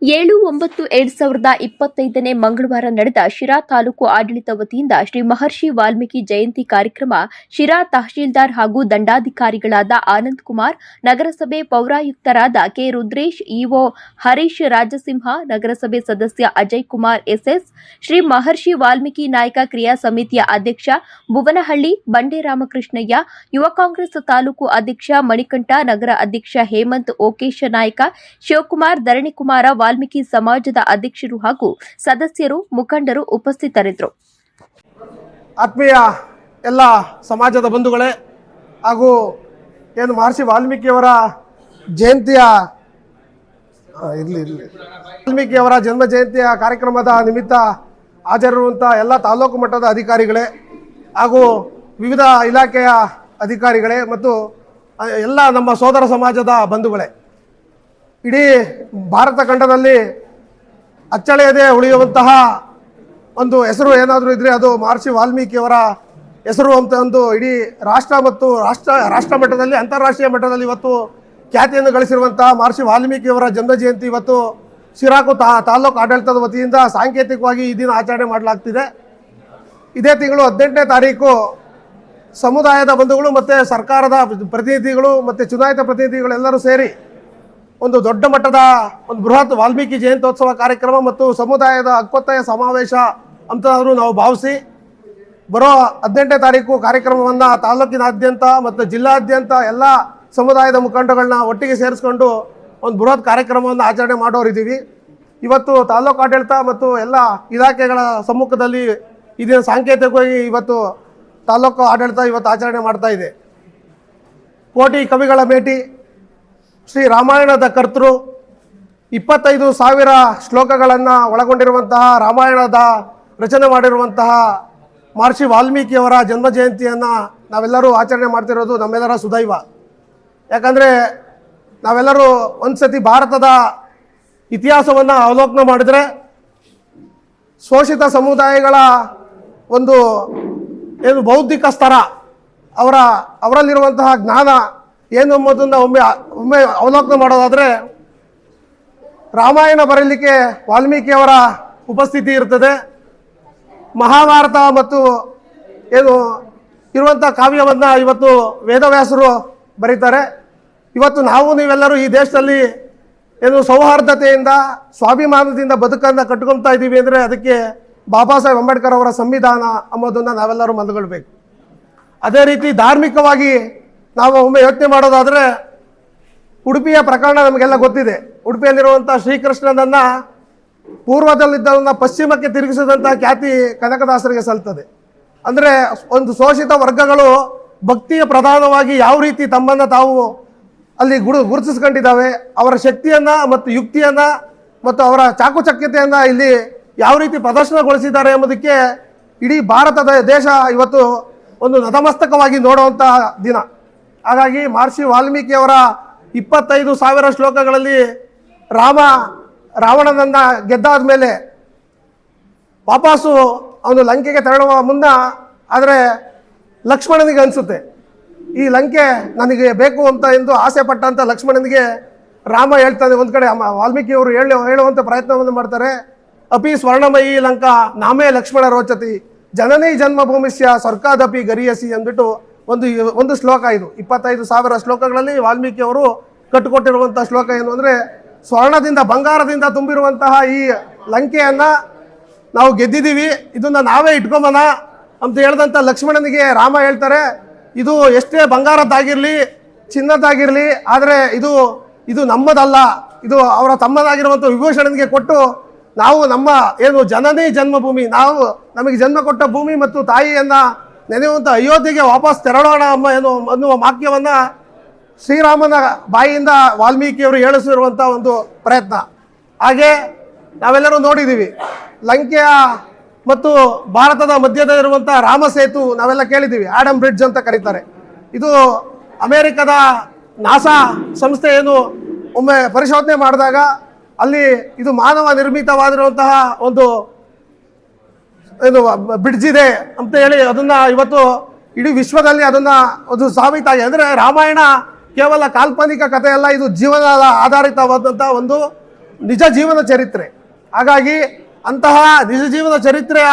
7/9/2025 ಮಂಗಳವಾರ ನಡೆದ ಶಿರಾ ತಾಲೂಕು ಆಡಳಿತ ವತಿಯಿಂದ ಶ್ರೀ ಮಹರ್ಷಿ ವಾಲ್ಮೀಕಿ ಜಯಂತಿ ಕಾರ್ಯಕ್ರಮ ಶಿರಾ ತಹಶೀಲ್ದಾರ್ ಹಾಗೂ ದಂಡಾಧಿಕಾರಿಗಳಾದ ಆನಂದ್ ಕುಮಾರ್, ನಗರಸಭೆ ಪೌರಾಯುಕ್ತರಾದ ಕೆ ರುದ್ರೇಶ್, ಇಒ ಹರೀಶ್ ರಾಜಸಿಂಹ, ನಗರಸಭೆ ಸದಸ್ಯ ಅಜಯ್ ಕುಮಾರ್ ಎಸ್ಎಸ್, ಶ್ರೀ ಮಹರ್ಷಿ ವಾಲ್ಮೀಕಿ ನಾಯಕ ಕ್ರಿಯಾ ಸಮಿತಿಯ ಅಧ್ಯಕ್ಷ ಭುವನಹಳ್ಳಿ ಬಂಡೆ ರಾಮಕೃಷ್ಣಯ್ಯ, ಯುವ ಕಾಂಗ್ರೆಸ್ ತಾಲೂಕು ಅಧ್ಯಕ್ಷ ಮಣಿಕಂಠ, ನಗರ ಅಧ್ಯಕ್ಷ ಹೇಮಂತ್ ಓಕೇಶ ನಾಯಕ, ಶಿವಕುಮಾರ್, ಧರಣಿಕುಮಾರ, ವಾಲ್ಮೀಕಿ ಸಮಾಜದ ಅಧ್ಯಕ್ಷರು ಹಾಗೂ ಸದಸ್ಯರು, ಮುಖಂಡರು ಉಪಸ್ಥಿತರಿದ್ದರು. ಆತ್ಮೀಯ ಎಲ್ಲ ಸಮಾಜದ ಬಂಧುಗಳೇ ಹಾಗೂ ಏನು ಮಹರ್ಷಿ ವಾಲ್ಮೀಕಿಯವರ ಜಯಂತಿಯ ವಾಲ್ಮೀಕಿಯವರ ಜನ್ಮ ಜಯಂತಿಯ ಕಾರ್ಯಕ್ರಮದ ನಿಮಿತ್ತ ಹಾಜರಿರುವಂಥ ಎಲ್ಲ ತಾಲೂಕು ಮಟ್ಟದ ಅಧಿಕಾರಿಗಳೇ ಹಾಗೂ ವಿವಿಧ ಇಲಾಖೆಯ ಅಧಿಕಾರಿಗಳೇ ಮತ್ತು ಎಲ್ಲ ನಮ್ಮ ಸೋದರ ಸಮಾಜದ ಬಂಧುಗಳೇ, ಇಡೀ ಭಾರತ ಖಂಡದಲ್ಲಿ ಅಚ್ಚಳಿಯದೆ ಉಳಿಯುವಂತಹ ಒಂದು ಹೆಸರು ಏನಾದರೂ ಇದ್ದರೆ ಅದು ಮಹರ್ಷಿ ವಾಲ್ಮೀಕಿಯವರ ಹೆಸರು ಅಂತ ಒಂದು ಇಡೀ ರಾಷ್ಟ್ರ ಮತ್ತು ರಾಷ್ಟ್ರ ಮಟ್ಟದಲ್ಲಿ ಅಂತಾರಾಷ್ಟ್ರೀಯ ಮಟ್ಟದಲ್ಲಿ ಇವತ್ತು ಖ್ಯಾತಿಯನ್ನು ಗಳಿಸಿರುವಂತಹ ಮಹರ್ಷಿ ವಾಲ್ಮೀಕಿಯವರ ಜನ್ಮ ಜಯಂತಿ ಇವತ್ತು ಶಿರಾಕು ತಾಲೂಕು ಆಡಳಿತದ ವತಿಯಿಂದ ಸಾಂಕೇತಿಕವಾಗಿ ಈ ದಿನ ಆಚರಣೆ ಮಾಡಲಾಗ್ತಿದೆ. ಇದೇ ತಿಂಗಳು 18ನೇ ತಾರೀಕು ಸಮುದಾಯದ ಬಂಧುಗಳು ಮತ್ತು ಸರ್ಕಾರದ ಪ್ರತಿನಿಧಿಗಳು ಮತ್ತು ಚುನಾಯಿತ ಪ್ರತಿನಿಧಿಗಳೆಲ್ಲರೂ ಸೇರಿ ಒಂದು ದೊಡ್ಡ ಮಟ್ಟದ ಒಂದು ಬೃಹತ್ ವಾಲ್ಮೀಕಿ ಜಯಂತ್ಯೋತ್ಸವ ಕಾರ್ಯಕ್ರಮ ಮತ್ತು ಸಮುದಾಯದ ಹಕ್ಕೊತ್ತಾಯ ಸಮಾವೇಶ ಅಂತಂದರೂ ನಾವು ಭಾವಿಸಿ ಬರೋ 18ನೇ ತಾರೀಕು ಕಾರ್ಯಕ್ರಮವನ್ನು ತಾಲೂಕಿನಾದ್ಯಂತ ಮತ್ತು ಜಿಲ್ಲಾದ್ಯಂತ ಎಲ್ಲ ಸಮುದಾಯದ ಮುಖಂಡಗಳನ್ನ ಒಟ್ಟಿಗೆ ಸೇರಿಸ್ಕೊಂಡು ಒಂದು ಬೃಹತ್ ಕಾರ್ಯಕ್ರಮವನ್ನು ಆಚರಣೆ ಮಾಡೋರಿದ್ದೀವಿ. ಇವತ್ತು ತಾಲೂಕು ಆಡಳಿತ ಮತ್ತು ಎಲ್ಲ ಇಲಾಖೆಗಳ ಸಮ್ಮುಖದಲ್ಲಿ ಇದನ್ನು ಸಾಂಕೇತಿಕವಾಗಿ ಇವತ್ತು ತಾಲೂಕು ಆಡಳಿತ ಇವತ್ತು ಆಚರಣೆ ಮಾಡ್ತಾ ಇದೆ. ಕೋಟಿ ಕವಿಗಳ ಮೇಟಿ, ಶ್ರೀ ರಾಮಾಯಣದ ಕರ್ತೃ, 25,000 ಶ್ಲೋಕಗಳನ್ನು ಒಳಗೊಂಡಿರುವಂತಹ ರಾಮಾಯಣದ ರಚನೆ ಮಾಡಿರುವಂತಹ ಮಹರ್ಷಿ ವಾಲ್ಮೀಕಿಯವರ ಜನ್ಮ ಜಯಂತಿಯನ್ನು ನಾವೆಲ್ಲರೂ ಆಚರಣೆ ಮಾಡ್ತಿರೋದು ನಮ್ಮೆಲ್ಲರ ಸುದೈವ. ಯಾಕಂದರೆ ನಾವೆಲ್ಲರೂ ಒಂದು ಸತಿ ಭಾರತದ ಇತಿಹಾಸವನ್ನು ಅವಲೋಕನ ಮಾಡಿದರೆ ಶೋಷಿತ ಸಮುದಾಯಗಳ ಒಂದು ಏನು ಬೌದ್ಧಿಕ ಸ್ತರ, ಅವರಲ್ಲಿರುವಂತಹ ಜ್ಞಾನ ಏನು ಎಂಬುದನ್ನು ಒಮ್ಮೆ ಅವಲೋಕನ ಮಾಡೋದಾದರೆ ರಾಮಾಯಣ ಬರೀಲಿಕ್ಕೆ ವಾಲ್ಮೀಕಿಯವರ ಉಪಸ್ಥಿತಿ ಇರ್ತದೆ. ಮಹಾಭಾರತ ಮತ್ತು ಏನು ಇರುವಂಥ ಕಾವ್ಯವನ್ನು ಇವತ್ತು ವೇದವ್ಯಾಸರು ಬರೀತಾರೆ. ಇವತ್ತು ನೀವೆಲ್ಲರೂ ಈ ದೇಶದಲ್ಲಿ ಏನು ಸೌಹಾರ್ದತೆಯಿಂದ ಸ್ವಾಭಿಮಾನದಿಂದ ಬದುಕನ್ನು ಕಟ್ಕೊಳ್ತಾ ಇದ್ದೀವಿ ಅಂದರೆ ಅದಕ್ಕೆ ಬಾಬಾ ಸಾಹೇಬ್ ಅಂಬೇಡ್ಕರ್ ಅವರ ಸಂವಿಧಾನ ಎಂಬುದನ್ನು ನಾವೆಲ್ಲರೂ ಮನಗೊಳ್ಬೇಕು. ಅದೇ ರೀತಿ ಧಾರ್ಮಿಕವಾಗಿ ನಾವು ಒಮ್ಮೆ ಯೋಚನೆ ಮಾಡೋದಾದರೆ ಉಡುಪಿಯ ಪ್ರಕರಣ ನಮಗೆಲ್ಲ ಗೊತ್ತಿದೆ. ಉಡುಪಿಯಲ್ಲಿರುವಂಥ ಶ್ರೀಕೃಷ್ಣನನ್ನು ಪೂರ್ವದಲ್ಲಿದ್ದವನ್ನ ಪಶ್ಚಿಮಕ್ಕೆ ತಿರುಗಿಸಿದಂಥ ಖ್ಯಾತಿ ಕನಕದಾಸರಿಗೆ ಸಲ್ತದೆ. ಅಂದರೆ ಒಂದು ಶೋಷಿತ ವರ್ಗಗಳು ಭಕ್ತಿಯ ಪ್ರಧಾನವಾಗಿ ಯಾವ ರೀತಿ ತಮ್ಮನ್ನು ತಾವು ಅಲ್ಲಿ ಗುರುತಿಸ್ಕೊಂಡಿದ್ದಾವೆ, ಅವರ ಶಕ್ತಿಯನ್ನು ಮತ್ತು ಯುಕ್ತಿಯನ್ನು ಮತ್ತು ಅವರ ಚಾಕುಚಕ್ಯತೆಯನ್ನು ಇಲ್ಲಿ ಯಾವ ರೀತಿ ಪ್ರದರ್ಶನಗೊಳಿಸಿದ್ದಾರೆ ಎಂಬುದಕ್ಕೆ ಇಡೀ ಭಾರತದ ದೇಶ ಇವತ್ತು ಒಂದು ನತಮಸ್ತಕವಾಗಿ ನೋಡುವಂಥ ದಿನ. ಹಾಗಾಗಿ ಮಹರ್ಷಿ ವಾಲ್ಮೀಕಿಯವರ 25,000 ಶ್ಲೋಕಗಳಲ್ಲಿ ರಾವಣನನ್ನು ಗೆದ್ದಾದ ಮೇಲೆ ವಾಪಸ್ಸು ಅವನು ಲಂಕೆಗೆ ತೆರಳುವ ಮುನ್ನ ಆದರೆ ಲಕ್ಷ್ಮಣನಿಗೆ ಅನಿಸುತ್ತೆ ಈ ಲಂಕೆ ನನಗೆ ಬೇಕು ಅಂತ ಎಂದು ಆಸೆ ಪಟ್ಟಂಥ ಲಕ್ಷ್ಮಣನಿಗೆ ರಾಮ ಹೇಳ್ತಾನೆ. ಒಂದು ಕಡೆ ವಾಲ್ಮೀಕಿಯವರು ಹೇಳುವಂಥ ಪ್ರಯತ್ನವನ್ನು ಮಾಡ್ತಾರೆ. ಅಪಿ ಸ್ವರ್ಣಮಯಿ ಲಂಕಾ ನಾಮೇ ಲಕ್ಷ್ಮಣ ರೋಚತಿ ಜನನಿ ಜನ್ಮಭೂಮಿಸ್ಯ ಸ್ವರ್ಗಾದಪಿ ಗರಿಯಸಿ ಅಂದ್ಬಿಟ್ಟು ಒಂದು ಶ್ಲೋಕ ಇದು. 25,000 ಶ್ಲೋಕಗಳಲ್ಲಿ ವಾಲ್ಮೀಕಿಯವರು ಕಟ್ಟಿಕೊಟ್ಟಿರುವಂಥ ಶ್ಲೋಕ ಏನು ಅಂದರೆ, ಸ್ವರ್ಣದಿಂದ ಬಂಗಾರದಿಂದ ತುಂಬಿರುವಂತಹ ಈ ಲಂಕೆಯನ್ನು ನಾವು ಗೆದ್ದಿದ್ದೀವಿ, ಇದನ್ನು ನಾವೇ ಇಟ್ಕೊಂಬನ ಅಂತ ಹೇಳಿದಂಥ ಲಕ್ಷ್ಮಣನಿಗೆ ರಾಮ ಹೇಳ್ತಾರೆ, ಇದು ಎಷ್ಟೇ ಬಂಗಾರದ್ದಾಗಿರಲಿ ಚಿನ್ನದಾಗಿರಲಿ ಆದರೆ ಇದು ನಮ್ಮದಲ್ಲ, ಇದು ಅವರ ತಮ್ಮದಾಗಿರುವಂಥ ವಿಭೂಷಣನಿಗೆ ಕೊಟ್ಟು ನಾವು ನಮ್ಮ ಏನು ಜನನಿ ಜನ್ಮಭೂಮಿ, ನಮಗೆ ಜನ್ಮ ಕೊಟ್ಟ ಭೂಮಿ ಮತ್ತು ತಾಯಿಯನ್ನು ನೆನೆಯುವಂಥ ಅಯೋಧ್ಯೆಗೆ ವಾಪಸ್ ತೆರಳೋಣ ಅನ್ನುವ ವಾಕ್ಯವನ್ನು ಶ್ರೀರಾಮನ ಬಾಯಿಯಿಂದ ವಾಲ್ಮೀಕಿಯವರು ಹೇಳಿಸಿರುವಂಥ ಒಂದು ಪ್ರಯತ್ನ. ಹಾಗೆ ನಾವೆಲ್ಲರೂ ನೋಡಿದ್ದೀವಿ, ಲಂಕೆಯ ಮತ್ತು ಭಾರತದ ಮಧ್ಯದಲ್ಲಿರುವಂಥ ರಾಮ ಸೇತು ನಾವೆಲ್ಲ ಕೇಳಿದ್ದೀವಿ, ಆಡಮ್ ಬ್ರಿಡ್ಜ್ ಅಂತ ಕರೀತಾರೆ. ಇದು ಅಮೇರಿಕದ ನಾಸಾ ಸಂಸ್ಥೆ ಏನು ಒಮ್ಮೆ ಪರಿಶೋಧನೆ ಮಾಡಿದಾಗ ಅಲ್ಲಿ ಇದು ಮಾನವ ನಿರ್ಮಿತವಾಗಿರುವಂತಹ ಒಂದು ಏನು ಬ್ರಿಡ್ಜ್ ಇದೆ ಅಂತ ಹೇಳಿ ಅದನ್ನು ಇವತ್ತು ಇಡೀ ವಿಶ್ವದಲ್ಲಿ ಅದನ್ನು ಅದು ಸಾಬೀತಾಗಿ, ಅಂದರೆ ರಾಮಾಯಣ ಕೇವಲ ಕಾಲ್ಪನಿಕ ಕಥೆಯಲ್ಲ, ಇದು ಜೀವನದ ಆಧಾರಿತವಾದಂಥ ಒಂದು ನಿಜ ಜೀವನ ಚರಿತ್ರೆ. ಹಾಗಾಗಿ ಅಂತಹ ನಿಜ ಜೀವನ ಚರಿತ್ರೆಯ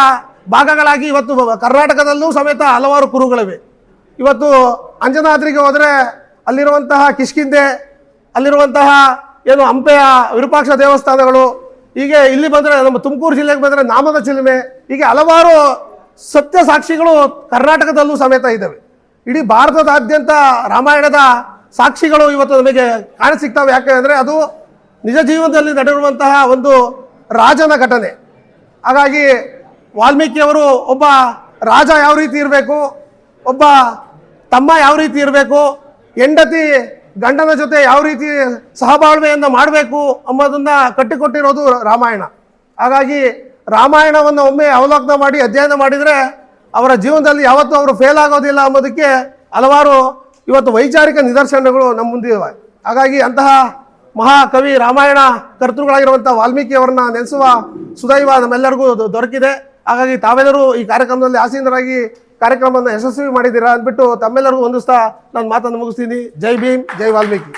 ಭಾಗಗಳಾಗಿ ಇವತ್ತು ಕರ್ನಾಟಕದಲ್ಲೂ ಸಮೇತ ಹಲವಾರು ಕುರುಗಳಿವೆ. ಇವತ್ತು ಅಂಜನಾದ್ರಿಗೆ ಹೋದರೆ ಅಲ್ಲಿರುವಂತಹ ಕಿಷ್ಕಿಂದೆ, ಅಲ್ಲಿರುವಂತಹ ಏನು ಹಂಪೆಯ ವಿರೂಪಾಕ್ಷ ದೇವಸ್ಥಾನಗಳು, ಹೀಗೆ ಇಲ್ಲಿ ಬಂದರೆ ನಮ್ಮ ತುಮಕೂರು ಜಿಲ್ಲೆಗೆ ಬಂದರೆ ನಾಮದ ಚಿಲುಮೆ, ಹೀಗೆ ಹಲವಾರು ಸತ್ಯ ಸಾಕ್ಷಿಗಳು ಕರ್ನಾಟಕದಲ್ಲೂ ಸಮೇತ ಇದ್ದಾವೆ. ಇಡೀ ಭಾರತದಾದ್ಯಂತ ರಾಮಾಯಣದ ಸಾಕ್ಷಿಗಳು ಇವತ್ತು ನಮಗೆ ಕಾಣಸಿಗ್ತವೆ. ಯಾಕೆ ಅಂದರೆ ಅದು ನಿಜ ಜೀವನದಲ್ಲಿ ನಡೆದಿರುವಂತಹ ಒಂದು ರಾಜನ ಘಟನೆ. ಹಾಗಾಗಿ ವಾಲ್ಮೀಕಿಯವರು ಒಬ್ಬ ರಾಜ ಯಾವ ರೀತಿ ಇರಬೇಕು, ಒಬ್ಬ ತಮ್ಮ ಯಾವ ರೀತಿ ಇರಬೇಕು, ಹೆಂಡತಿ ಗಂಡನ ಜೊತೆ ಯಾವ ರೀತಿ ಸಹಬಾಳ್ವೆಯನ್ನು ಮಾಡಬೇಕು ಎಂಬುದನ್ನು ಕಟ್ಟಿಕೊಟ್ಟಿರೋದು ರಾಮಾಯಣ. ಹಾಗಾಗಿ ರಾಮಾಯಣವನ್ನು ಒಮ್ಮೆ ಅವಲೋಕನ ಮಾಡಿ ಅಧ್ಯಯನ ಮಾಡಿದರೆ ಅವರ ಜೀವನದಲ್ಲಿ ಯಾವತ್ತೂ ಅವರು ಫೇಲ್ ಆಗೋದಿಲ್ಲ ಎಂಬುದಕ್ಕೆ ಹಲವಾರು ಇವತ್ತು ವೈಚಾರಿಕ ನಿದರ್ಶನಗಳು ನಮ್ಮ ಮುಂದಿವೆ. ಹಾಗಾಗಿ ಅಂತಹ ಮಹಾಕವಿ ರಾಮಾಯಣ ಕರ್ತೃಗಳಾಗಿರುವಂಥ ವಾಲ್ಮೀಕಿಯವರನ್ನ ನೆನೆಸುವ ಸುದೈವ ನಮ್ಮೆಲ್ಲರಿಗೂ ದೊರಕಿದೆ. ಹಾಗಾಗಿ ತಾವೆಲ್ಲರೂ ಈ ಕಾರ್ಯಕ್ರಮದಲ್ಲಿ ಆಸೀನರಾಗಿ ಕಾರ್ಯಕ್ರಮವನ್ನು ಯಶಸ್ವಿ ಮಾಡಿದ್ದೀರಾ ಅಂದ್ಬಿಟ್ಟು ತಮ್ಮೆಲ್ಲರಿಗೂ ಹೊಂದಿಸ್ತಾ ನಾನು ಮಾತನ್ನು ಮುಗಿಸ್ತೀನಿ. ಜೈ ಭೀಮ್, ಜೈ ವಾಲ್ಮೀಕಿ.